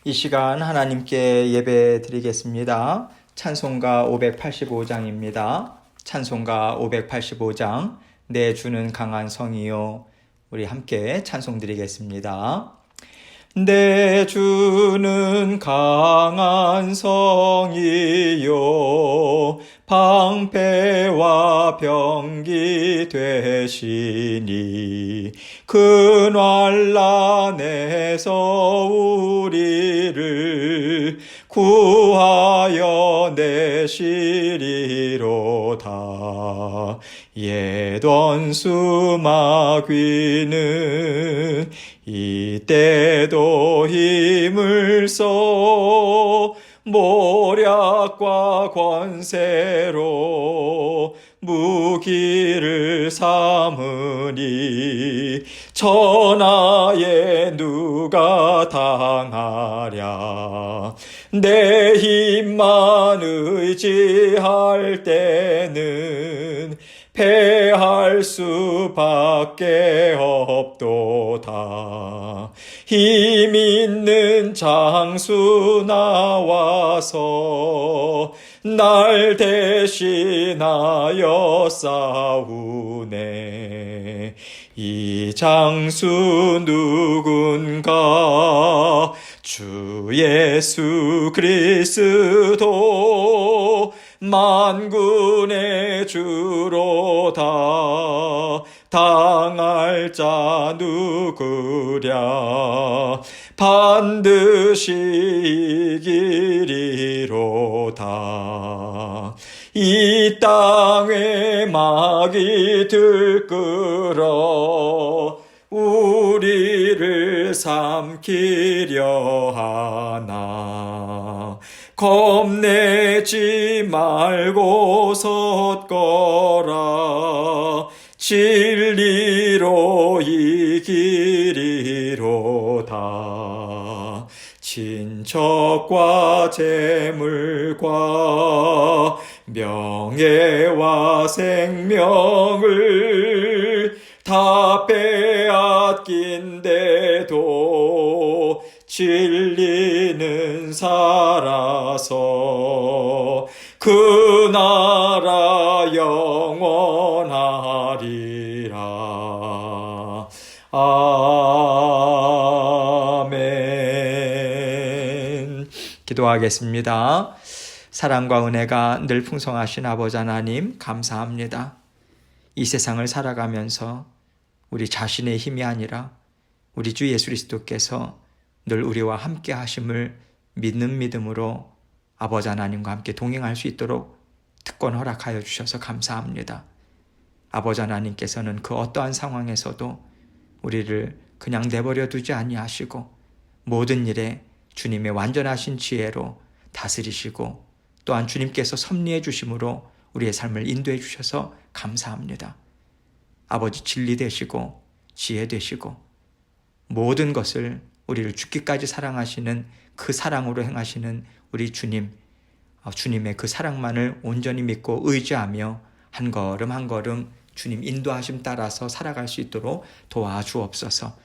이 시간 하나님께 예배 드리겠습니다. 찬송가 585장입니다. 찬송가 585장 내 주는 강한 성이요. 우리 함께 찬송 드리겠습니다. 내 주는 강한 성이요 방패와 병기 되시니 그 난란에서 우리를 구하여 내시리로다. 옛 원수 마귀는 이때도 힘을 써 모략과 권세로 무기를 삼으니 천하에 누가 당하랴. 내 힘만 의지할 때는 패할 수밖에 없도다. 힘 있는 장수 나와서 날 대신하여 싸우네. 이 장수 누군가? 주 예수 그리스도 만군의 주로다. 당할 자 누구랴? 반드시 이기리로다. 이 땅에 막이 들끓어 우리를 삼키려 하나. 겁내지 말고 섰거라. 진리로 이기리로다. 친척과 재물과 명예와 생명을 다 빼앗긴데도 진리는 살아서 그 나라 영원하리라. 아멘. 기도하겠습니다. 사랑과 은혜가 늘 풍성하신 아버지 하나님 감사합니다. 이 세상을 살아가면서 우리 자신의 힘이 아니라 우리 주 예수 그리스도께서 늘 우리와 함께 하심을 믿는 믿음으로 아버지 하나님과 함께 동행할 수 있도록 특권 허락하여 주셔서 감사합니다. 아버지 하나님께서는 그 어떠한 상황에서도 우리를 그냥 내버려 두지 아니하시고 모든 일에 주님의 완전하신 지혜로 다스리시고 또한 주님께서 섭리해 주심으로 우리의 삶을 인도해 주셔서 감사합니다. 아버지 진리 되시고 지혜 되시고 모든 것을 우리를 죽기까지 사랑하시는 그 사랑으로 행하시는 우리 주님, 주님의 그 사랑만을 온전히 믿고 의지하며 한 걸음 한 걸음 주님 인도하심 따라서 살아갈 수 있도록 도와주옵소서.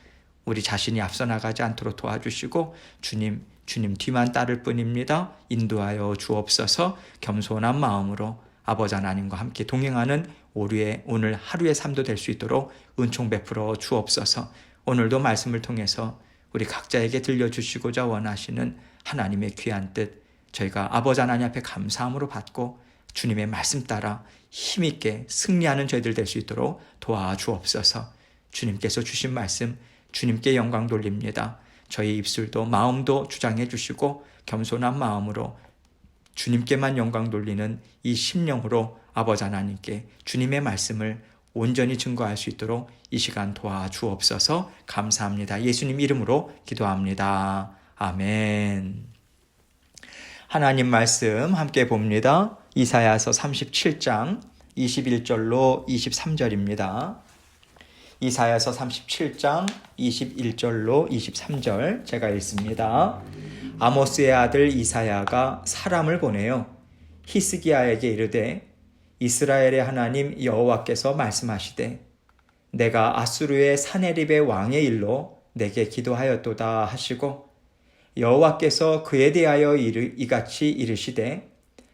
우리 자신이 앞서 나가지 않도록 도와주시고 주님 뒤만 따를 뿐입니다. 인도하여 주옵소서. 겸손한 마음으로 아버지 하나님과 함께 동행하는 우리의 오늘 하루의 삶도 될 수 있도록 은총 베풀어 주옵소서. 오늘도 말씀을 통해서 우리 각자에게 들려주시고자 원하시는 하나님의 귀한 뜻 저희가 아버지 하나님 앞에 감사함으로 받고 주님의 말씀 따라 힘있게 승리하는 저희들 될 수 있도록 도와주옵소서. 주님께서 주신 말씀 주님께 영광 돌립니다. 저희 입술도 마음도 주장해 주시고 겸손한 마음으로 주님께만 영광 돌리는 이 심령으로 아버지 하나님께 주님의 말씀을 온전히 증거할 수 있도록 이 시간 도와주옵소서. 감사합니다. 예수님 이름으로 기도합니다. 아멘. 하나님 말씀 함께 봅니다. 이사야서 37장 21절로 23절입니다. 이사야서 37장 21절로 23절 제가 읽습니다. 아모스의 아들 이사야가 사람을 보내요. 히스기야에게 이르되 이스라엘의 하나님 여호와께서 말씀하시되 내가 아수르의 사네립의 왕의 일로 내게 기도하였도다 하시고 여호와께서 그에 대하여 이같이 이르시되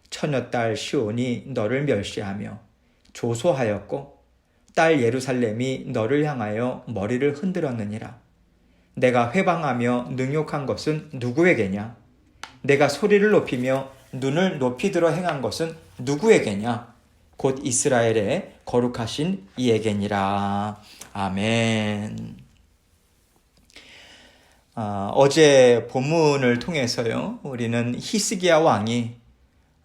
처녀딸 시온이 너를 멸시하며 조소하였고 딸 예루살렘이 너를 향하여 머리를 흔들었느니라. 내가 회방하며 능욕한 것은 누구에게냐? 내가 소리를 높이며 눈을 높이 들어 행한 것은 누구에게냐? 곧 이스라엘의 거룩하신 이에게니라. 아멘. 어제 본문을 통해서요, 우리는 히스기야 왕이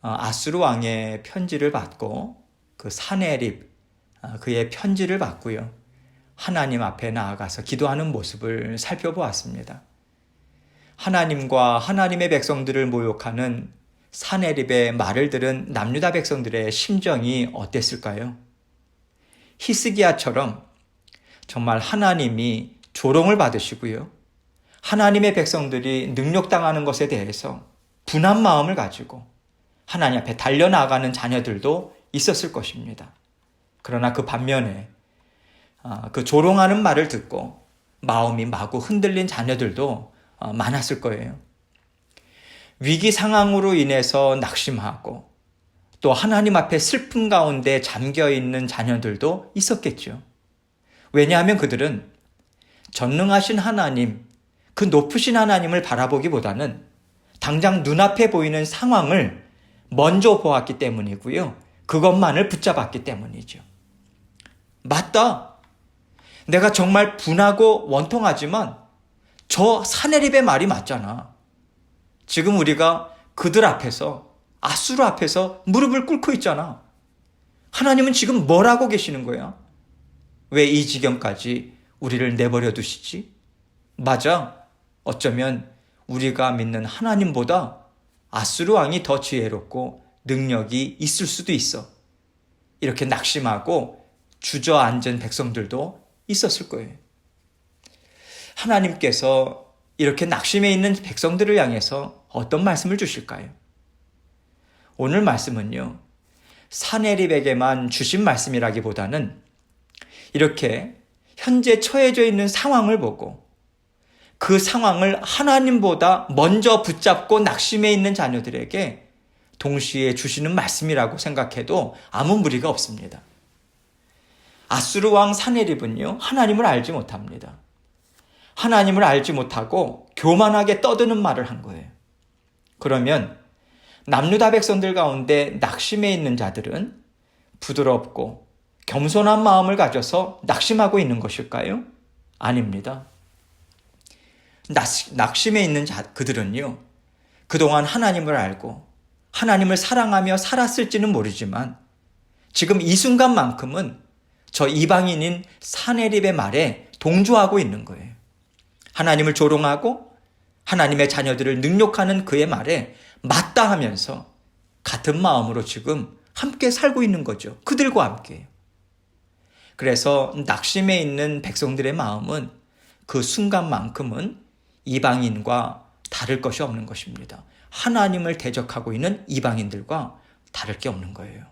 아수르 왕의 편지를 받고 그 사네립 그의 편지를 받고요, 하나님 앞에 나아가서 기도하는 모습을 살펴보았습니다. 하나님과 하나님의 백성들을 모욕하는 사네립의 말을 들은 남유다 백성들의 심정이 어땠을까요? 히스기야처럼 정말 하나님이 조롱을 받으시고요, 하나님의 백성들이 능욕당하는 것에 대해서 분한 마음을 가지고 하나님 앞에 달려나가는 자녀들도 있었을 것입니다. 그러나 그 반면에 그 조롱하는 말을 듣고 마음이 마구 흔들린 자녀들도 많았을 거예요. 위기 상황으로 인해서 낙심하고 또 하나님 앞에 슬픔 가운데 잠겨있는 자녀들도 있었겠죠. 왜냐하면 그들은 전능하신 하나님, 그 높으신 하나님을 바라보기보다는 당장 눈앞에 보이는 상황을 먼저 보았기 때문이고요, 그것만을 붙잡았기 때문이죠. 맞다. 내가 정말 분하고 원통하지만 저 사네립의 말이 맞잖아. 지금 우리가 그들 앞에서, 아수르 앞에서 무릎을 꿇고 있잖아. 하나님은 지금 뭘 하고 계시는 거야? 왜 이 지경까지 우리를 내버려 두시지? 맞아. 어쩌면 우리가 믿는 하나님보다 아수르 왕이 더 지혜롭고 능력이 있을 수도 있어. 이렇게 낙심하고 주저앉은 백성들도 있었을 거예요. 하나님께서 이렇게 낙심해 있는 백성들을 향해서 어떤 말씀을 주실까요? 오늘 말씀은요, 사네립에게만 주신 말씀이라기보다는 이렇게 현재 처해져 있는 상황을 보고 그 상황을 하나님보다 먼저 붙잡고 낙심해 있는 자녀들에게 동시에 주시는 말씀이라고 생각해도 아무 무리가 없습니다. 아수르 왕 사네립은요, 하나님을 알지 못합니다. 하나님을 알지 못하고 교만하게 떠드는 말을 한 거예요. 그러면 남유다 백성들 가운데 낙심해 있는 자들은 부드럽고 겸손한 마음을 가져서 낙심하고 있는 것일까요? 아닙니다. 낙심해 있는 그들은요, 그동안 하나님을 알고 하나님을 사랑하며 살았을지는 모르지만 지금 이 순간만큼은 저 이방인인 사네립의 말에 동조하고 있는 거예요. 하나님을 조롱하고 하나님의 자녀들을 능욕하는 그의 말에 맞다 하면서 같은 마음으로 지금 함께 살고 있는 거죠. 그들과 함께. 그래서 낙심해 있는 백성들의 마음은 그 순간만큼은 이방인과 다를 것이 없는 것입니다. 하나님을 대적하고 있는 이방인들과 다를 게 없는 거예요.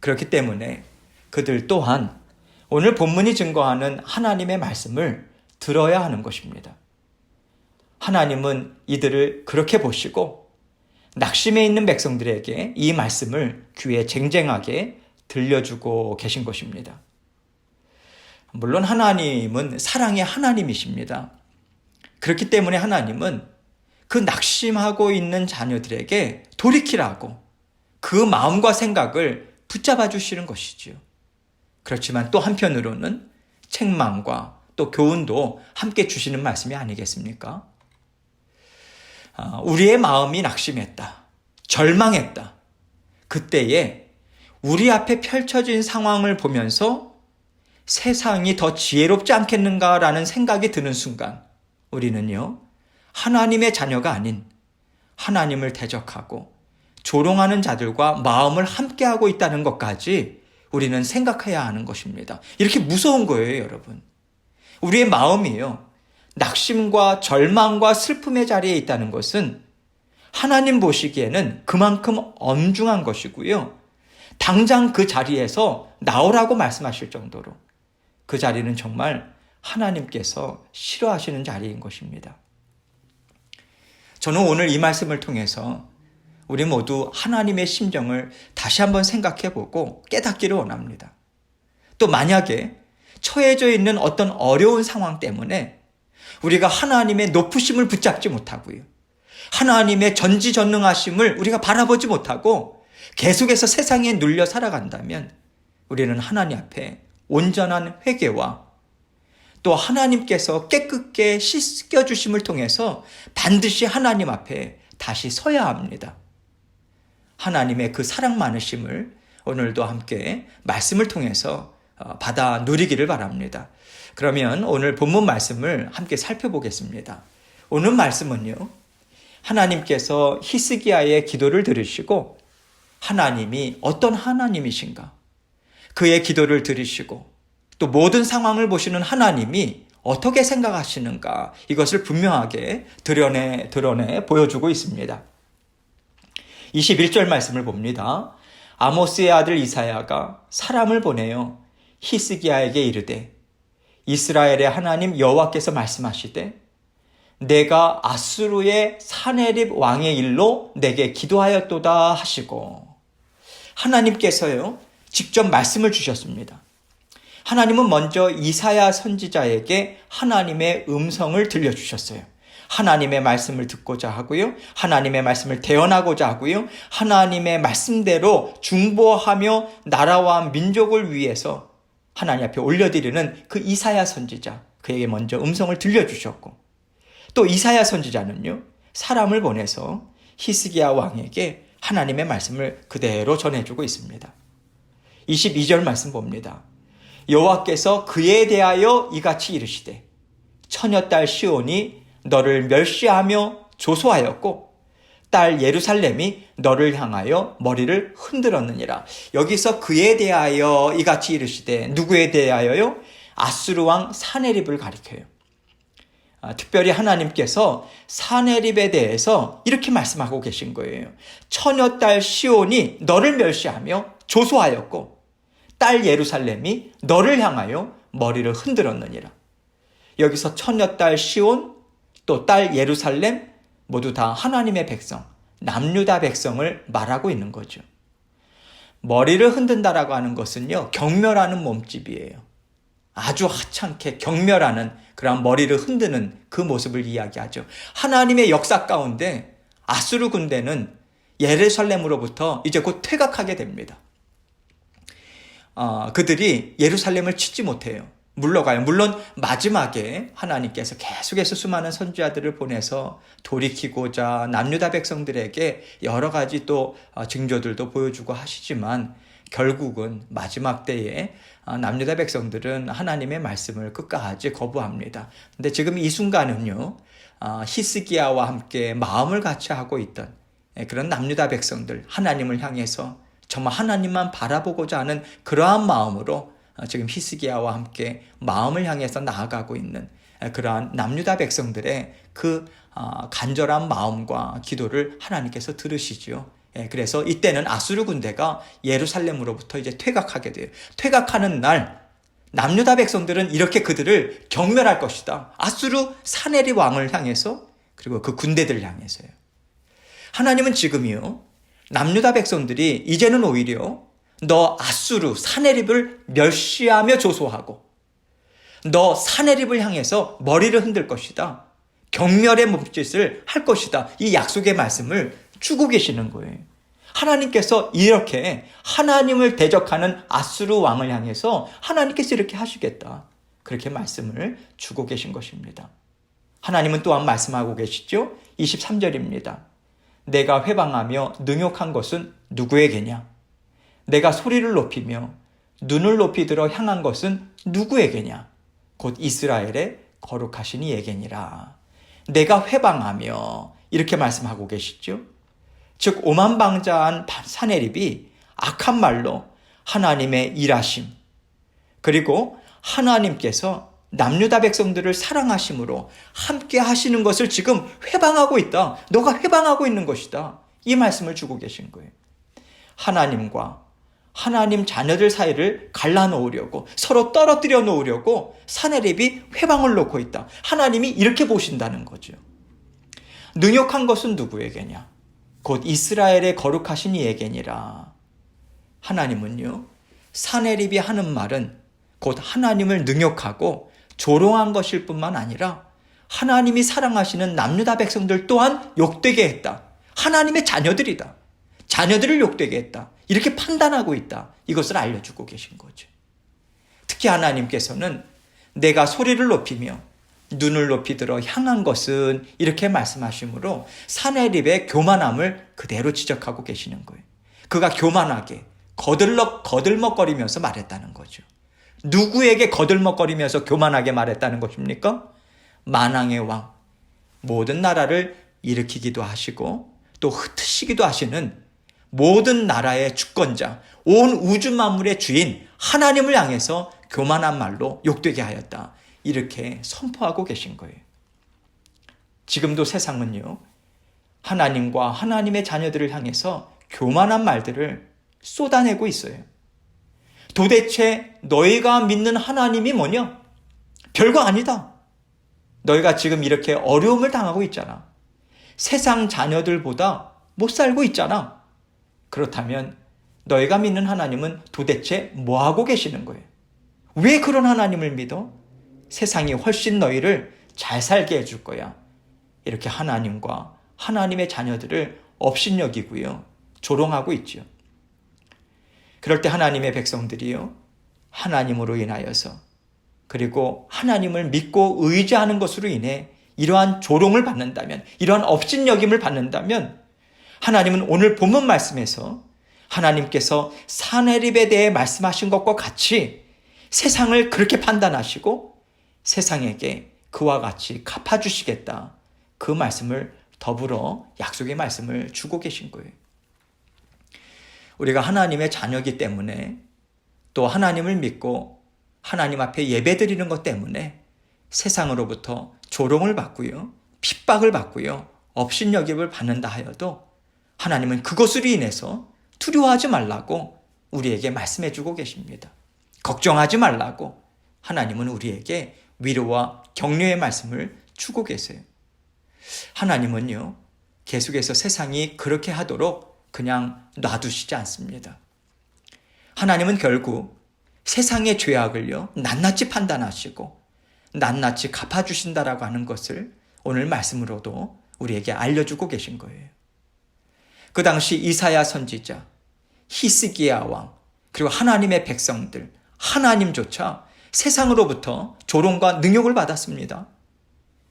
그렇기 때문에 그들 또한 오늘 본문이 증거하는 하나님의 말씀을 들어야 하는 것입니다. 하나님은 이들을 그렇게 보시고 낙심해 있는 백성들에게 이 말씀을 귀에 쟁쟁하게 들려주고 계신 것입니다. 물론 하나님은 사랑의 하나님이십니다. 그렇기 때문에 하나님은 그 낙심하고 있는 자녀들에게 돌이키라고 그 마음과 생각을 붙잡아 주시는 것이지요. 그렇지만 또 한편으로는 책망과 또 교훈도 함께 주시는 말씀이 아니겠습니까? 우리의 마음이 낙심했다, 절망했다. 그때에 우리 앞에 펼쳐진 상황을 보면서 세상이 더 지혜롭지 않겠는가라는 생각이 드는 순간 우리는요, 하나님의 자녀가 아닌 하나님을 대적하고 조롱하는 자들과 마음을 함께하고 있다는 것까지 우리는 생각해야 하는 것입니다. 이렇게 무서운 거예요, 여러분. 우리의 마음이요, 낙심과 절망과 슬픔의 자리에 있다는 것은 하나님 보시기에는 그만큼 엄중한 것이고요, 당장 그 자리에서 나오라고 말씀하실 정도로 그 자리는 정말 하나님께서 싫어하시는 자리인 것입니다. 저는 오늘 이 말씀을 통해서 우리 모두 하나님의 심정을 다시 한번 생각해보고 깨닫기를 원합니다. 또 만약에 처해져 있는 어떤 어려운 상황 때문에 우리가 하나님의 높으심을 붙잡지 못하고요, 하나님의 전지전능하심을 우리가 바라보지 못하고 계속해서 세상에 눌려 살아간다면 우리는 하나님 앞에 온전한 회개와 또 하나님께서 깨끗게 씻겨주심을 통해서 반드시 하나님 앞에 다시 서야 합니다. 하나님의 그 사랑 많으심을 오늘도 함께 말씀을 통해서 받아 누리기를 바랍니다. 그러면 오늘 본문 말씀을 함께 살펴보겠습니다. 오늘 말씀은요, 하나님께서 히스기야의 기도를 들으시고 하나님이 어떤 하나님이신가, 그의 기도를 들으시고 또 모든 상황을 보시는 하나님이 어떻게 생각하시는가, 이것을 분명하게 드러내 보여주고 있습니다. 21절 말씀을 봅니다. 아모스의 아들 이사야가 사람을 보내어 히스기야에게 이르되 이스라엘의 하나님 여호와께서 말씀하시되 내가 아수르의 사네립 왕의 일로 내게 기도하였도다 하시고, 하나님께서요 직접 말씀을 주셨습니다. 하나님은 먼저 이사야 선지자에게 하나님의 음성을 들려주셨어요. 하나님의 말씀을 듣고자 하고요, 하나님의 말씀을 대언하고자 하고요, 하나님의 말씀대로 중보하며 나라와 민족을 위해서 하나님 앞에 올려드리는 그 이사야 선지자, 그에게 먼저 음성을 들려주셨고, 또 이사야 선지자는요 사람을 보내서 히스기야 왕에게 하나님의 말씀을 그대로 전해주고 있습니다. 22절 말씀 봅니다. 여호와께서 그에 대하여 이같이 이르시되 처녀딸 시온이 너를 멸시하며 조소하였고 딸 예루살렘이 너를 향하여 머리를 흔들었느니라. 여기서 그에 대하여 이같이 이르시되, 누구에 대하여요? 아수르 왕 사네립을 가리켜요. 특별히 하나님께서 사네립에 대해서 이렇게 말씀하고 계신 거예요. 처녀딸 시온이 너를 멸시하며 조소하였고 딸 예루살렘이 너를 향하여 머리를 흔들었느니라. 여기서 처녀딸 시온 또 딸 예루살렘 모두 다 하나님의 백성, 남유다 백성을 말하고 있는 거죠. 머리를 흔든다라고 하는 것은요 경멸하는 몸집이에요. 아주 하찮게 경멸하는 그런 머리를 흔드는 그 모습을 이야기하죠. 하나님의 역사 가운데 아수르 군대는 예루살렘으로부터 이제 곧 퇴각하게 됩니다. 그들이 예루살렘을 치지 못해요. 물러가요. 물론 마지막에 하나님께서 계속해서 수많은 선지자들을 보내서 돌이키고자 남유다 백성들에게 여러 가지 또 징조들도 보여주고 하시지만 결국은 마지막 때에 남유다 백성들은 하나님의 말씀을 끝까지 거부합니다. 근데 지금 이 순간은요, 히스기야와 함께 마음을 같이 하고 있던 그런 남유다 백성들, 하나님을 향해서 정말 하나님만 바라보고자 하는 그러한 마음으로 지금 히스기야와 함께 마음을 향해서 나아가고 있는 그러한 남유다 백성들의 그 간절한 마음과 기도를 하나님께서 들으시죠. 그래서 이때는 아수르 군대가 예루살렘으로부터 이제 퇴각하게 돼요. 퇴각하는 날 남유다 백성들은 이렇게 그들을 경멸할 것이다. 아수르 사네립 왕을 향해서, 그리고 그 군대들을 향해서요. 하나님은 지금이요, 남유다 백성들이 이제는 오히려 너 아수르 사네립을 멸시하며 조소하고 너 사네립을 향해서 머리를 흔들 것이다. 경멸의 몸짓을 할 것이다. 이 약속의 말씀을 주고 계시는 거예요. 하나님께서 이렇게 하나님을 대적하는 아수르 왕을 향해서 하나님께서 이렇게 하시겠다. 그렇게 말씀을 주고 계신 것입니다. 하나님은 또한 말씀하고 계시죠. 23절입니다. 내가 회방하며 능욕한 것은 누구에게냐? 내가 소리를 높이며 눈을 높이 들어 향한 것은 누구에게냐? 곧 이스라엘의 거룩하신 이에게니라. 내가 회방하며 이렇게 말씀하고 계시죠. 즉 오만방자한 사네립이 악한 말로 하나님의 일하심, 그리고 하나님께서 남유다 백성들을 사랑하심으로 함께 하시는 것을 지금 회방하고 있다. 너가 회방하고 있는 것이다. 이 말씀을 주고 계신 거예요. 하나님과 하나님 자녀들 사이를 갈라놓으려고, 서로 떨어뜨려 놓으려고 사네립이 회방을 놓고 있다. 하나님이 이렇게 보신다는 거죠. 능욕한 것은 누구에게냐? 곧 이스라엘의 거룩하신 이에게니라. 하나님은요, 사내립이 하는 말은 곧 하나님을 능욕하고 조롱한 것일 뿐만 아니라 하나님이 사랑하시는 남유다 백성들 또한 욕되게 했다. 하나님의 자녀들이다. 자녀들을 욕되게 했다. 이렇게 판단하고 있다. 이것을 알려주고 계신 거죠. 특히 하나님께서는 내가 소리를 높이며 눈을 높이 들어 향한 것은 이렇게 말씀하시므로 사내립의 교만함을 그대로 지적하고 계시는 거예요. 그가 교만하게 거들먹거리면서 말했다는 거죠. 누구에게 거들먹거리면서 교만하게 말했다는 것입니까? 만왕의 왕, 모든 나라를 일으키기도 하시고 또 흩으시기도 하시는 모든 나라의 주권자, 온 우주 만물의 주인 하나님을 향해서 교만한 말로 욕되게 하였다. 이렇게 선포하고 계신 거예요. 지금도 세상은요, 하나님과 하나님의 자녀들을 향해서 교만한 말들을 쏟아내고 있어요. 도대체 너희가 믿는 하나님이 뭐냐? 별거 아니다. 너희가 지금 이렇게 어려움을 당하고 있잖아. 세상 자녀들보다 못 살고 있잖아. 그렇다면 너희가 믿는 하나님은 도대체 뭐 하고 계시는 거예요? 왜 그런 하나님을 믿어? 세상이 훨씬 너희를 잘 살게 해줄 거야. 이렇게 하나님과 하나님의 자녀들을 업신여기고요, 조롱하고 있죠. 그럴 때 하나님의 백성들이요, 하나님으로 인하여서 그리고 하나님을 믿고 의지하는 것으로 인해 이러한 조롱을 받는다면, 이러한 업신여김을 받는다면 하나님은 오늘 본문 말씀에서 하나님께서 사내립에 대해 말씀하신 것과 같이 세상을 그렇게 판단하시고 세상에게 그와 같이 갚아주시겠다. 그 말씀을 더불어 약속의 말씀을 주고 계신 거예요. 우리가 하나님의 자녀이기 때문에 또 하나님을 믿고 하나님 앞에 예배드리는 것 때문에 세상으로부터 조롱을 받고요, 핍박을 받고요, 업신여김을 받는다 하여도 하나님은 그것으로 인해서 두려워하지 말라고 우리에게 말씀해 주고 계십니다. 걱정하지 말라고 하나님은 우리에게 위로와 격려의 말씀을 주고 계세요. 하나님은요, 계속해서 세상이 그렇게 하도록 그냥 놔두시지 않습니다. 하나님은 결국 세상의 죄악을요, 낱낱이 판단하시고 낱낱이 갚아주신다라고 하는 것을 오늘 말씀으로도 우리에게 알려주고 계신 거예요. 그 당시 이사야 선지자, 히스기야 왕, 그리고 하나님의 백성들, 하나님조차 세상으로부터 조롱과 능욕을 받았습니다.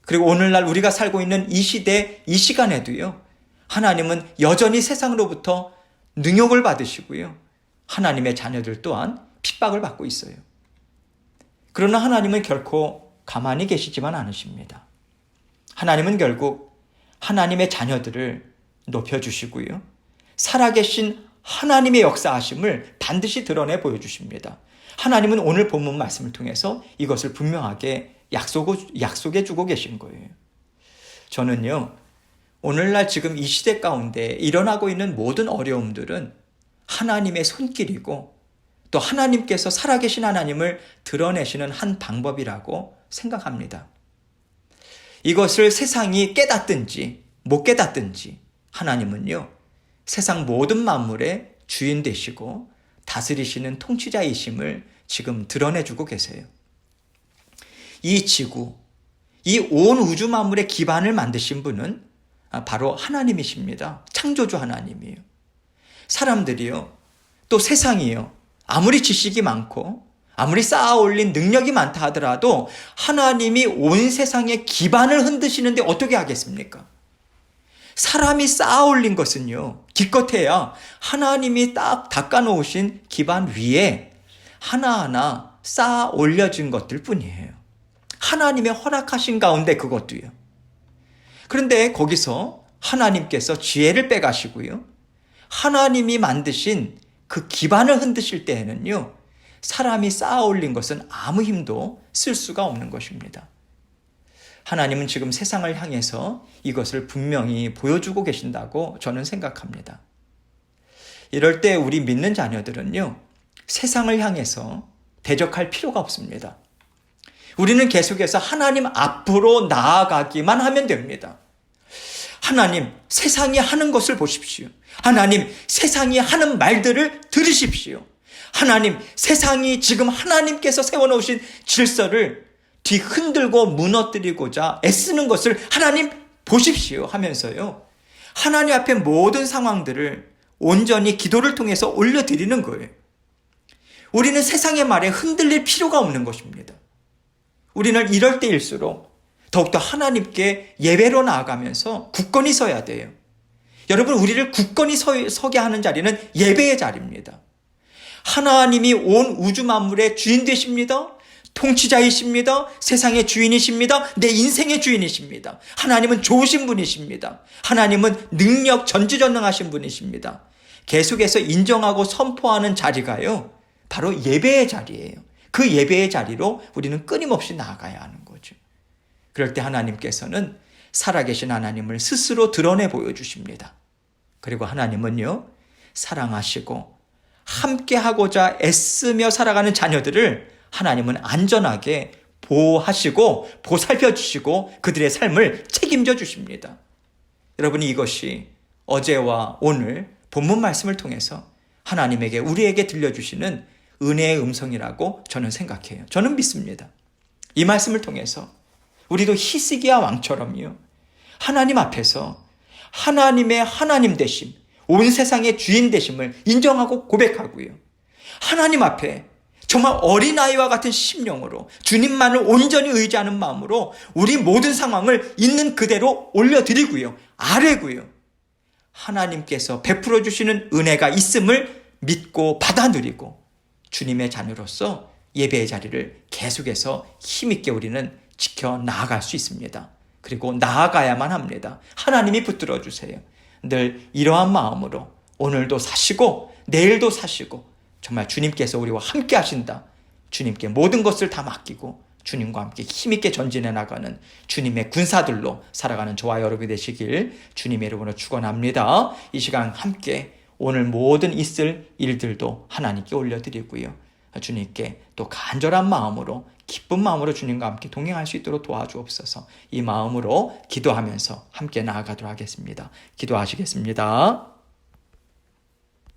그리고 오늘날 우리가 살고 있는 이 시대, 이 시간에도요, 하나님은 여전히 세상으로부터 능욕을 받으시고요, 하나님의 자녀들 또한 핍박을 받고 있어요. 그러나 하나님은 결코 가만히 계시지만 않으십니다. 하나님은 결국 하나님의 자녀들을 높여주시고요, 살아계신 하나님의 역사하심을 반드시 드러내 보여주십니다. 하나님은 오늘 본문 말씀을 통해서 이것을 분명하게 약속해 주고 계신 거예요. 저는요, 오늘날 지금 이 시대 가운데 일어나고 있는 모든 어려움들은 하나님의 손길이고 또 하나님께서 살아계신 하나님을 드러내시는 한 방법이라고 생각합니다. 이것을 세상이 깨닫든지 못 깨닫든지 하나님은요, 세상 모든 만물의 주인 되시고 다스리시는 통치자이심을 지금 드러내주고 계세요. 이 지구, 이 온 우주 만물의 기반을 만드신 분은 바로 하나님이십니다. 창조주 하나님이에요. 사람들이요, 또 세상이요, 아무리 지식이 많고 아무리 쌓아올린 능력이 많다 하더라도 하나님이 온 세상의 기반을 흔드시는데 어떻게 하겠습니까? 사람이 쌓아올린 것은요, 기껏해야 하나님이 딱 닦아놓으신 기반 위에 하나하나 쌓아 올려진 것들 뿐이에요. 하나님의 허락하신 가운데 그것도요. 그런데 거기서 하나님께서 지혜를 빼가시고요, 하나님이 만드신 그 기반을 흔드실 때에는요, 사람이 쌓아 올린 것은 아무 힘도 쓸 수가 없는 것입니다. 하나님은 지금 세상을 향해서 이것을 분명히 보여주고 계신다고 저는 생각합니다. 이럴 때 우리 믿는 자녀들은요, 세상을 향해서 대적할 필요가 없습니다. 우리는 계속해서 하나님 앞으로 나아가기만 하면 됩니다. 하나님, 세상이 하는 것을 보십시오. 하나님, 세상이 하는 말들을 들으십시오. 하나님, 세상이 지금 하나님께서 세워놓으신 질서를 뒤흔들고 무너뜨리고자 애쓰는 것을 하나님 보십시오 하면서요, 하나님 앞에 모든 상황들을 온전히 기도를 통해서 올려드리는 거예요. 우리는 세상의 말에 흔들릴 필요가 없는 것입니다. 우리는 이럴 때일수록 더욱더 하나님께 예배로 나아가면서 굳건히 서야 돼요. 여러분, 우리를 굳건히 서게 하는 자리는 예배의 자리입니다. 하나님이 온 우주 만물의 주인 되십니다. 통치자이십니다. 세상의 주인이십니다. 내 인생의 주인이십니다. 하나님은 좋으신 분이십니다. 하나님은 능력 전지전능하신 분이십니다. 계속해서 인정하고 선포하는 자리가요, 바로 예배의 자리예요. 그 예배의 자리로 우리는 끊임없이 나아가야 하는 거죠. 그럴 때 하나님께서는 살아계신 하나님을 스스로 드러내 보여주십니다. 그리고 하나님은요, 사랑하시고 함께하고자 애쓰며 살아가는 자녀들을 하나님은 안전하게 보호하시고 보살펴주시고 그들의 삶을 책임져 주십니다. 여러분이 이것이 어제와 오늘 본문 말씀을 통해서 하나님에게, 우리에게 들려주시는 은혜의 음성이라고 저는 생각해요. 저는 믿습니다. 이 말씀을 통해서 우리도 히스기야 왕처럼요, 하나님 앞에서 하나님의 하나님 되심, 온 세상의 주인 되심을 인정하고 고백하고요, 하나님 앞에 정말 어린아이와 같은 심령으로 주님만을 온전히 의지하는 마음으로 우리 모든 상황을 있는 그대로 올려드리고요, 아뢰고요, 하나님께서 베풀어 주시는 은혜가 있음을 믿고 받아 누리고 주님의 자녀로서 예배의 자리를 계속해서 힘있게 우리는 지켜 나아갈 수 있습니다. 그리고 나아가야만 합니다. 하나님이 붙들어 주세요. 늘 이러한 마음으로 오늘도 사시고 내일도 사시고 정말 주님께서 우리와 함께 하신다, 주님께 모든 것을 다 맡기고 주님과 함께 힘있게 전진해 나가는 주님의 군사들로 살아가는 저와 여러분이 되시길 주님의 이름으로 축원합니다. 이 시간 함께 오늘 모든 있을 일들도 하나님께 올려드리고요, 주님께 또 간절한 마음으로 기쁜 마음으로 주님과 함께 동행할 수 있도록 도와주옵소서. 이 마음으로 기도하면서 함께 나아가도록 하겠습니다. 기도하시겠습니다.